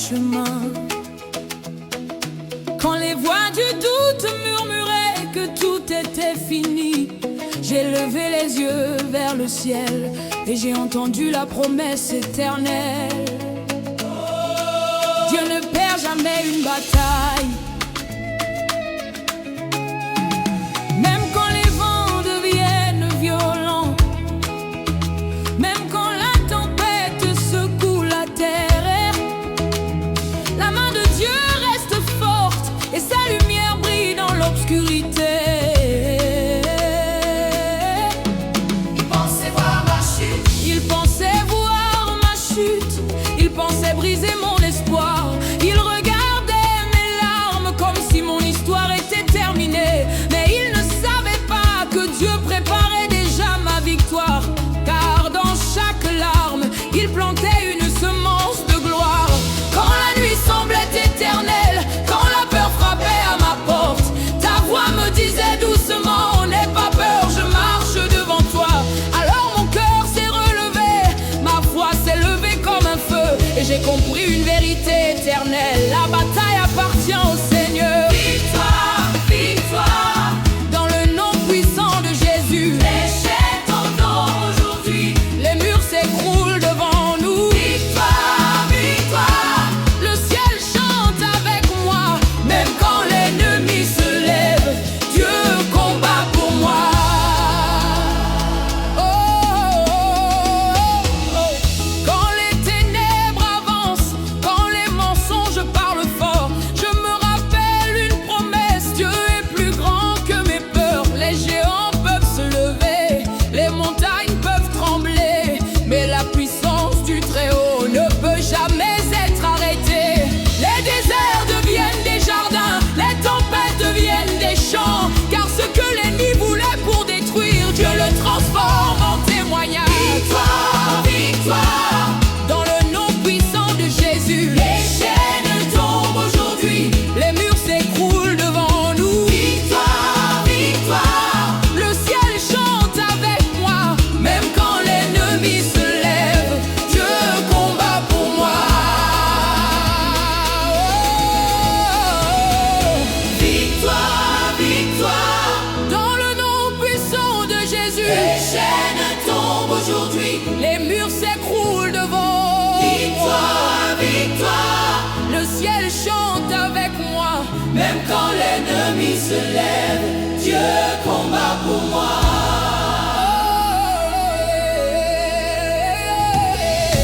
chemin. Quand les voix du doute murmuraient que tout était fini, j'ai levé les yeux vers le ciel et j'ai entendu la promesse éternelle. Dieu ne perd jamais une bataille. Même quand les vents deviennent violents, même quand la tempête secoue la terre, la main de Dieu reste forte et sa lumière brille dans l'obscurité. Il pensait voir ma chute, Il pensait voir ma chute, il pensait briser mon espoir. Il regardait mes larmes comme si mon histoire était terminée. Mais il ne savait pas que Dieu préparait déjà ma victoire. Car dans chaque larme, il plantait une semence de gloire. Quand la nuit semblait éternelle, quand la peur frappait à ma porte, ta voix me disait doucement, n'aie pas peur, je marche devant toi. Alors mon cœur s'est relevé, ma foi s'est levée comme un feu, et j'ai compris une vérité éternelle: la bataille appartient au Seigneur. victoire, victoire. Dans le nom puissant de Jésus, Les chaînes tombent aujourd'hui. les murs s'écroulent devant nous. Victoire, victoire. Le ciel chante avec moi, même quand l'ennemi se lève, Dieu combat pour moi. Oh, oh, oh, oh. Quand les ténèbres avancent, quand les mensonges parlent fort, je me rappelle une promesse: Dieu est plus grand que mes peurs. Les géants peuvent se lever, les montagnes peuvent trembler, mais la puissance du Très-Haut ne peut jamais être arrêtée. Les déserts deviennent des jardins, les tempêtes deviennent des champs, car ce que l'ennemi voulait pour détruire, Dieu le transforme en témoignage. Victoire, victoire. Dans le nom puissant de Jésus, Les chaînes tombent aujourd'hui. les murs s'écroulent devant nous. Victoire, victoire. Le ciel chante avec moi, même quand l'ennemi se lève, Dieu combat pour moi. Oh, Victoire, victoire. dans le nom puissant de Jésus, Les chaînes tombent aujourd'hui. les murs s'écroulent devant moi. Victoire, victoire. Le ciel chante avec moi, Même quand l'ennemi se lève, Dieu combat pour moi.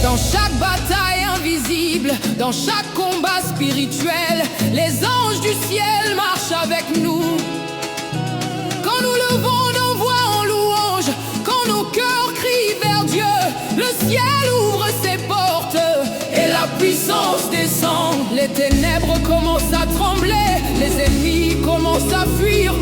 Dans chaque bataille invisible, dans chaque combat spirituel, les anges du ciel marchent avec nous. Quand nous levons nos voix en louange, quand nos cœurs crient vers Dieu, le ciel ouvre ses portes et la puissance descend. Les ténèbres commencent à trembler, les ennemis commencent à fuir.